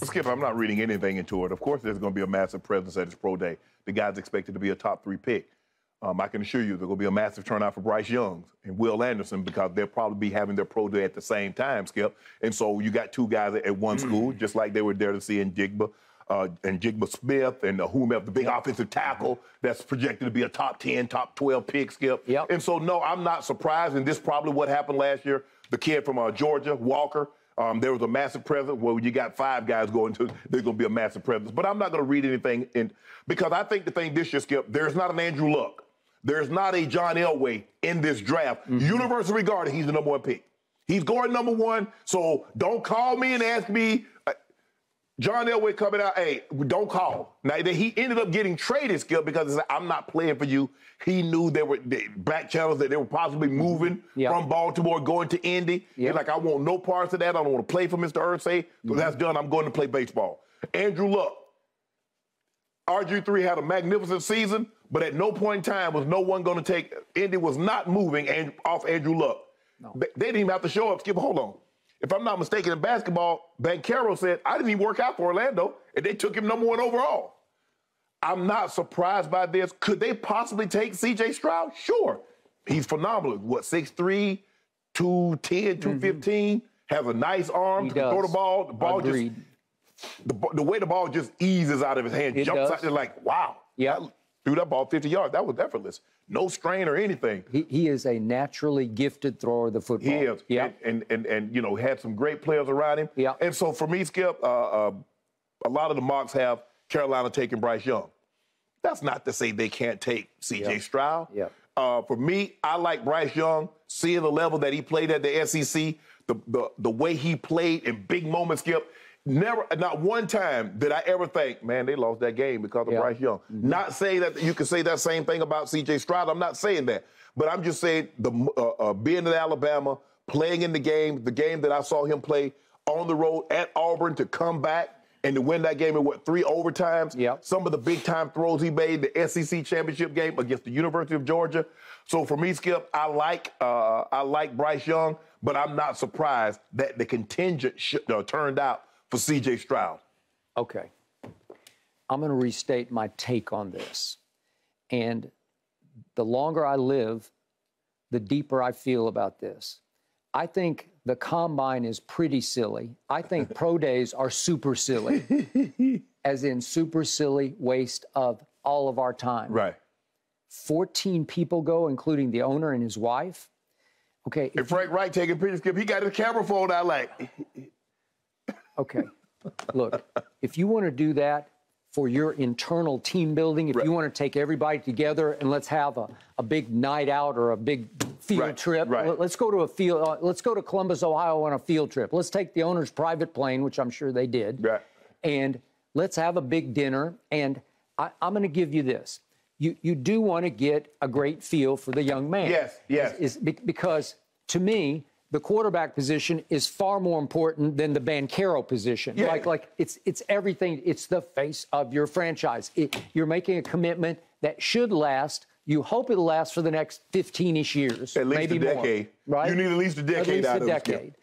Skip, I'm not reading anything into it. Of course, there's going to be a massive presence at his pro day. The guy's expected to be a top 3 pick. I can assure you there's going to be a massive turnout for Bryce Young and Will Anderson because they'll probably be having their pro day at the same time, Skip. And so you got 2 guys at one school, just like they were there to see in Jigba and Jigba Smith and whomever, the big offensive tackle that's projected to be a top 10, top 12 pick, Skip. Yep. And so, no, I'm not surprised. And this is probably what happened last year. The kid from Georgia, Walker, there was a massive presence. Well, you got 5 guys going to, there's going to be a massive presence. But I'm not going to read anything in, because I think the thing this year, Skip, there's not an Andrew Luck. There's not a John Elway in this draft. Universally regarded, he's the number 1 pick. He's going number 1, so don't call me and ask me, John Elway coming out, hey, don't call. Now, he ended up getting traded, Skip, because he said, I'm not playing for you. He knew there were back channels that they were possibly moving from Baltimore, going to Indy. He's like, I want no parts of that. I don't want to play for Mr. Irsay. So that's done. I'm going to play baseball. Andrew Luck. RG3 had a magnificent season, but at no point in time was no one going to take, Indy was not moving off Andrew Luck. No. They didn't even have to show up. Skip, hold on. If I'm not mistaken, in basketball, Banchero said, I didn't even work out for Orlando, and they took him number 1 overall. I'm not surprised by this. Could they possibly take C.J. Stroud? Sure. He's phenomenal. What, 6'3", 210, 215, has a nice arm, can throw the ball. The ball Agreed. The way the ball just eases out of his hand, jumps out there like, wow. Yeah. Threw that ball 50 yards. That was effortless. No strain or anything. He is a naturally gifted thrower of the football. He is. Yeah. And you know, had some great players around him. Yeah. And so for me, Skip, a lot of the mocks have Carolina taking Bryce Young. That's not to say they can't take C.J. Stroud. Yeah. For me, I like Bryce Young, seeing the level that he played at the SEC, the way he played in big moments, Skip. Not one time did I ever think, man, they lost that game because of Bryce Young. Not saying that you can say that same thing about C.J. Stroud. I'm not saying that. But I'm just saying being in Alabama, playing in the game that I saw him play on the road at Auburn to come back and to win that game in, 3 overtimes? Yep. Some of the big-time throws he made, the SEC championship game against the University of Georgia. So for me, Skip, I like Bryce Young, but I'm not surprised that the contingent turned out for C.J. Stroud. Okay. I'm going to restate my take on this. And the longer I live, the deeper I feel about this. I think the combine is pretty silly. I think pro days are super silly, as in super silly waste of all of our time. Right. 14 people go, including the owner and his wife. Okay. And Frank Wright taking pictures, Skip, he got his camera phone out like... Okay, look, if you want to do that for your internal team building, if you want to take everybody together and let's have a big night out or a big field trip, let's go to let's go to Columbus, Ohio on a field trip. Let's take the owner's private plane, which I'm sure they did, and let's have a big dinner. And I'm going to give you this. You do want to get a great feel for the young man. Yes. Because to me, the quarterback position is far more important than the Banchero position. Yeah. Like it's everything. It's the face of your franchise. You're making a commitment that should last. You hope it'll last for the next 15-ish years. At least maybe a decade. More, right? You need at least a decade out of it. At least a decade.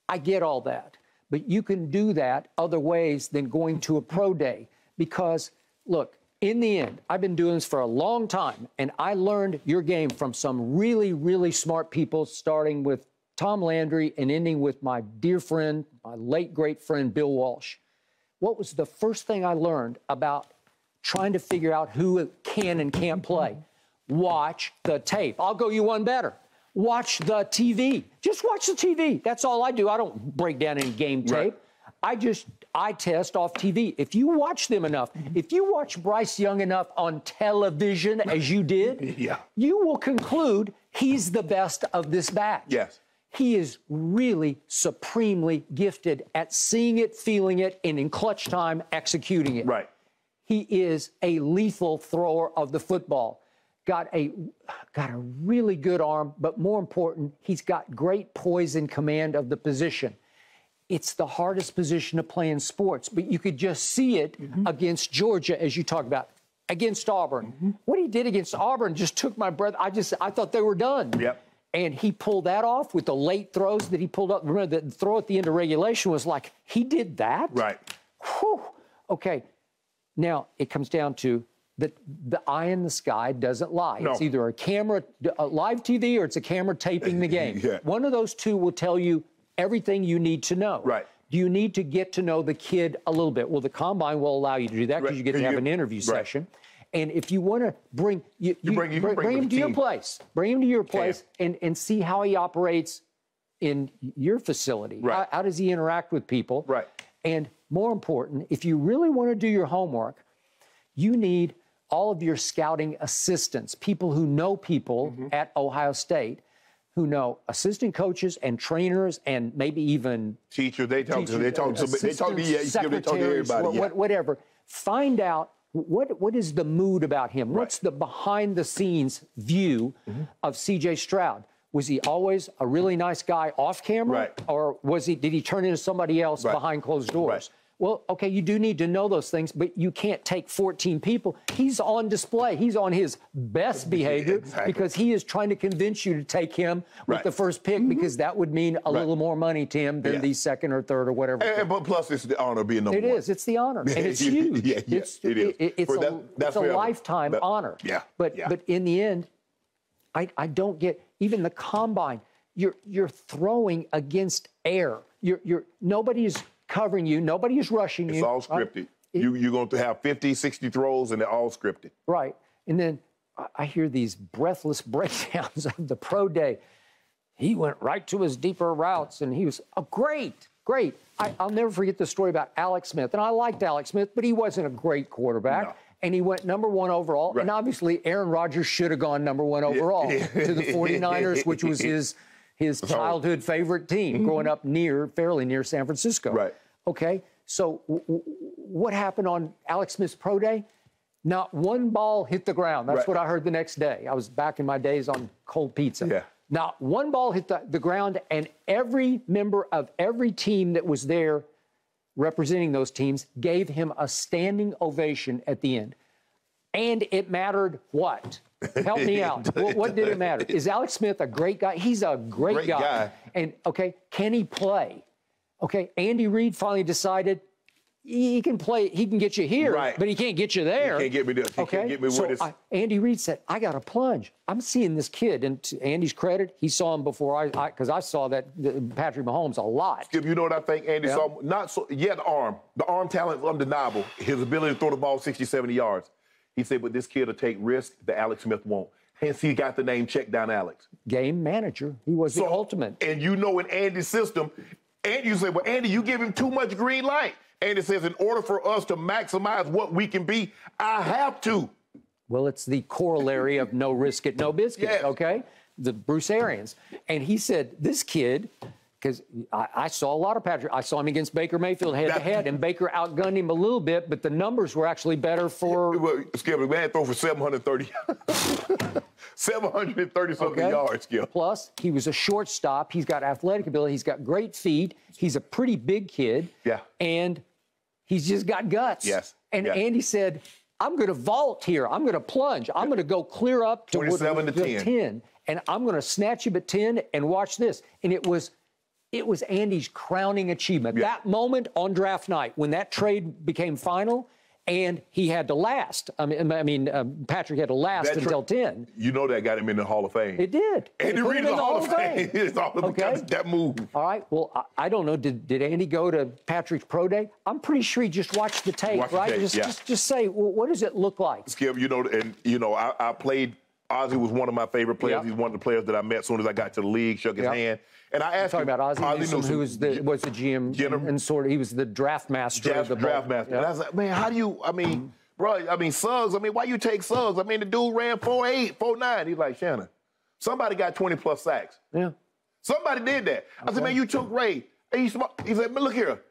I get all that. But you can do that other ways than going to a pro day. Because, look, in the end, I've been doing this for a long time, and I learned your game from some really, really smart people, starting with Tom Landry and ending with my dear friend, my late great friend, Bill Walsh. What was the first thing I learned about trying to figure out who can and can't play? Watch the tape. I'll go you one better. Watch the TV. Just watch the TV. That's all I do. I don't break down any game tape. I test off TV. If you watch them enough, if you watch Bryce Young enough on television as you did, you will conclude he's the best of this batch. Yes. He is really supremely gifted at seeing it, feeling it, and in clutch time, executing it. Right. He is a lethal thrower of the football. Got a really good arm, but more important, he's got great poise and command of the position. It's the hardest position to play in sports, but you could just see it against Georgia, as you talked about, against Auburn. What he did against Auburn just took my breath. I thought they were done. Yep. And he pulled that off with the late throws that he pulled up. Remember, the throw at the end of regulation was like, he did that? Right. whew, okay. Now, it comes down to the eye in the sky doesn't lie. No. It's either a camera, live TV, or it's a camera taping the game. Yeah. One of those two will tell you everything you need to know. Right. Do you need to get to know the kid a little bit? Well, the combine will allow you to do that because you get to have an interview session. And if you want to bring bring him to your place, bring him to your place and see how he operates in your facility. Right. How does he interact with people? Right. And more important, if you really want to do your homework, you need all of your scouting assistants, people who know people at Ohio State, who know assistant coaches and trainers and maybe even teachers. They talk to everybody. Whatever. Find out what is the mood about him. What's the behind the scenes view of C.J. Stroud? Was he always a really nice guy off camera, or did he turn into somebody else behind closed doors? Well, okay, you do need to know those things, but you can't take 14 people. He's on display. He's on his best behavior because he is trying to convince you to take him with the first pick because that would mean a little more money to him than the second or third or whatever. But plus, it's the honor of being number one. It is. It's the honor, and it's huge. It is. It's a lifetime honor. But in the end, I don't get even the combine. You're throwing against air. Nobody's covering you. Nobody is rushing you. It's all scripted. You're going to have 50, 60 throws, and they're all scripted. Right. And then I hear these breathless breakdowns of the pro day. He went right to his deeper routes, and he was great. I'll never forget the story about Alex Smith. And I liked Alex Smith, but he wasn't a great quarterback. No. And he went number one overall. Right. And obviously, Aaron Rodgers should have gone number one overall to the 49ers, which was his childhood favorite team, growing up fairly near San Francisco. Right. Okay, so what happened on Alex Smith's pro day? Not one ball hit the ground. That's what I heard the next day. I was back in my days on cold pizza. Yeah. Not one ball hit the ground, and every member of every team that was there representing those teams gave him a standing ovation at the end. And it mattered what? Help me out. What did it matter? Is Alex Smith a great guy? He's a great guy. And, okay, can he play? Okay, Andy Reid finally decided he can play. He can get you here, but he can't get you there. He can't get me there. He can't get me where this. Andy Reid said, I got to plunge. I'm seeing this kid. And to Andy's credit, he saw him before because I saw that Patrick Mahomes a lot. Skip, you know what I think Andy saw? Not so. Yeah, the arm talent is undeniable. His ability to throw the ball 60, 70 yards. He said, but this kid will take risks that Alex Smith won't. Hence, he got the name Check Down Alex. Game manager. He was the ultimate. And you know, in Andy's system, Andy, you say, well, Andy, you give him too much green light. Andy says, in order for us to maximize what we can be, I have to. Well, it's the corollary of no risk it, no biscuit, okay? The Bruce Arians. And he said, this kid, because I saw a lot of Patrick. I saw him against Baker Mayfield head-to-head, and Baker outgunned him a little bit, but the numbers were actually better for... Well, Skip, the man threw for 730. 730-something yards, Skip. Plus, he was a shortstop. He's got athletic ability. He's got great feet. He's a pretty big kid. Yeah. And he's just got guts. Yes. And Andy said, I'm going to vault here. I'm going to plunge. I'm going to go clear up to 27 to 10. And I'm going to snatch him at 10 and watch this. And it was Andy's crowning achievement. That moment on draft night when that trade became final, and he had to last. Patrick had to last until 10. You know that got him in the Hall of Fame. It did. Andy Reid in the Hall of Fame. It's all because of that move. All right. Well, I don't know. Did Andy go to Patrick's pro day? I'm pretty sure he just watched the tape, right? Just say, well, what does it look like? Skip, I played. Ozzie was one of my favorite players. He's one of the players that I met as soon as I got to the league, shook his hand. And I asked him about Ozzie Newsome, who was the GM and sort of, he was the draft master of the draft master. And I was like, man, how do you, Suggs, why you take Suggs? The dude ran 4'8", 4'9". He's like, Shannon, somebody got 20-plus sacks. Yeah. Somebody did that. I said, man, you took Ray. And he said, man, look here,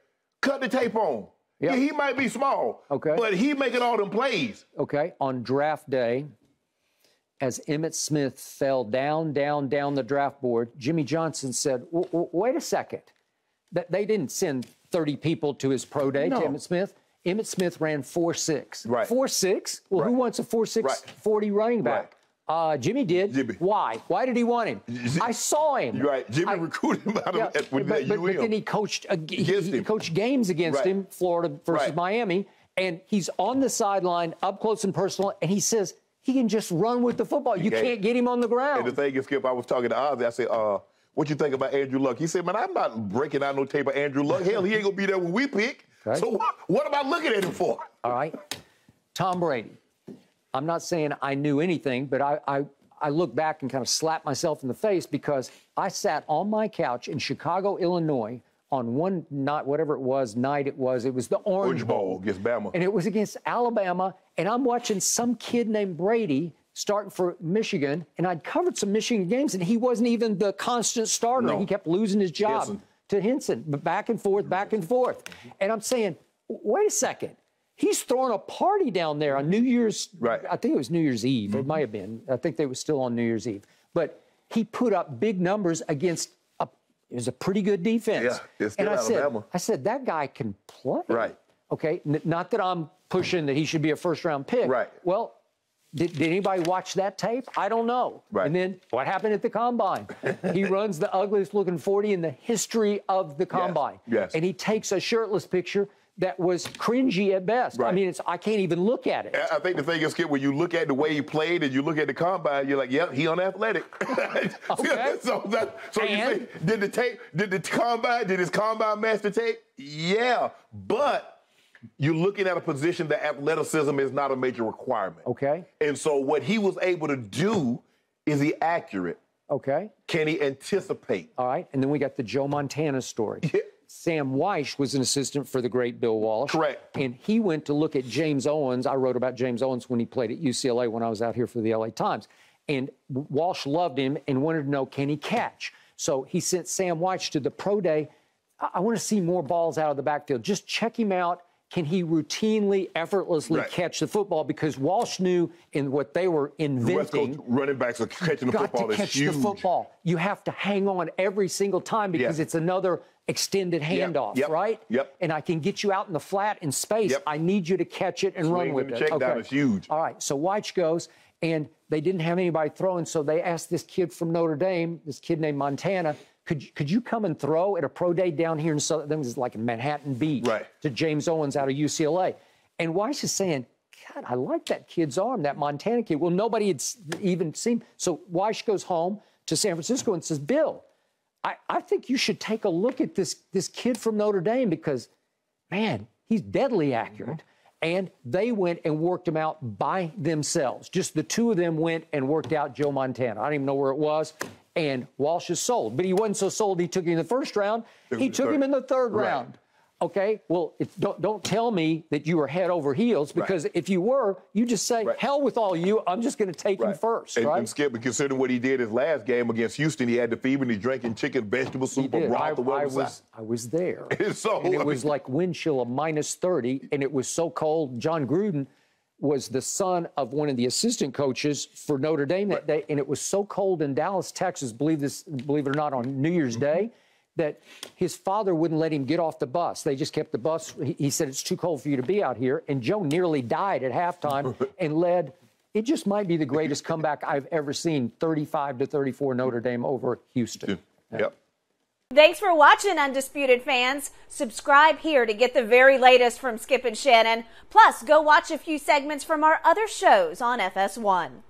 cut the tape on. Yeah, he might be small, but he making all them plays. Okay, on draft day, as Emmitt Smith fell down the draft board, Jimmy Johnson said, wait a second. They didn't send 30 people to his pro day to Emmitt Smith. Emmitt Smith ran 4'6". Right. 4'6"? Well, who wants a 4'6", 40 running back? Jimmy did. Jimmy. Why? Why did he want him? I saw him. You're right. Jimmy recruited him out of but then he coached he coached games against him, Florida versus Miami, and he's on the sideline, up close and personal, and he says he can just run with the football. You can't get him on the ground. And the thing is, Skip, I was talking to Ozzy. I said, what you think about Andrew Luck? He said, man, I'm not breaking out no tape of Andrew Luck. Hell, he ain't going to be there when we pick. Okay. So what am I looking at him for? All right. Tom Brady. I'm not saying I knew anything, but I look back and kind of slap myself in the face because I sat on my couch in Chicago, Illinois on one night, whatever it was, it was the Orange Bowl against Bama. And it was against Alabama, and I'm watching some kid named Brady starting for Michigan, and I'd covered some Michigan games, and he wasn't even the constant starter. No. He kept losing his job to Henson, but back and forth. And I'm saying, wait a second. He's throwing a party down there on New Year's. Right. I think it was New Year's Eve. It might have been. I think they were still on New Year's Eve. But he put up big numbers against it was a pretty good defense. Yeah, it's still Alabama. I said, that guy can play. Right. Okay. Not that I'm pushing that he should be a first-round pick. Right. Well, did anybody watch that tape? I don't know. Right. And then what happened at the Combine? He runs the ugliest-looking 40 in the history of the Combine. Yes. And he takes a shirtless picture that was cringy at best. Right. I mean, I can't even look at it. I think the thing is, Skip, when you look at the way he played and you look at the Combine, you're like, yeah, he unathletic. Okay. so you say, did his Combine match the tape? Yeah, but you're looking at a position that athleticism is not a major requirement. Okay. And so what he was able to do, is he accurate? Okay. Can he anticipate? All right, and then we got the Joe Montana story. Yeah. Sam Weish was an assistant for the great Bill Walsh. Correct. And he went to look at James Owens. I wrote about James Owens when he played at UCLA when I was out here for the LA Times. And Walsh loved him and wanted to know, can he catch? So he sent Sam Weish to the pro day. I want to see more balls out of the backfield. Just check him out. Can he routinely, effortlessly catch the football? Because Walsh knew in what they were inventing. The West Coast running backs are catching the football. Got to catch the football. You have to hang on every single time because it's another extended handoff, right? Yep. And I can get you out in the flat in space. Yep. I need you to catch it and run with it. Check down is huge. All right. So Weich goes, and they didn't have anybody throwing, so they asked this kid from Notre Dame, this kid named Montana, could you come and throw at a pro day down here in Southern, that was like in Manhattan Beach, to James Owens out of UCLA. And Weich is saying, God, I like that kid's arm, that Montana kid. Well, nobody had even seen. So Weich goes home to San Francisco and says, Bill, I think you should take a look at this kid from Notre Dame because, man, he's deadly accurate. And they went and worked him out by themselves. Just the two of them went and worked out Joe Montana. I don't even know where it was. And Walsh is sold. But he wasn't so sold he took him in the first round. He took him in the third round. Okay, well, don't tell me that you were head over heels because if you were, you just say, hell with all you, I'm just going to take him first, And Skip, considering what he did his last game against Houston, he had the fever and he's drinking chicken, vegetable soup, or broth. I was there. And it was like wind chill of -30, and it was so cold. John Gruden was the son of one of the assistant coaches for Notre Dame that day, and it was so cold in Dallas, Texas, believe it or not, on New Year's Day, that his father wouldn't let him get off the bus. They just kept the bus. He said, it's too cold for you to be out here. And Joe nearly died at halftime and led. It just might be the greatest comeback I've ever seen, 35-34 Notre Dame over Houston. Yep. Thanks for watching, Undisputed fans. Subscribe here to get the very latest from Skip and Shannon. Plus, go watch a few segments from our other shows on FS1.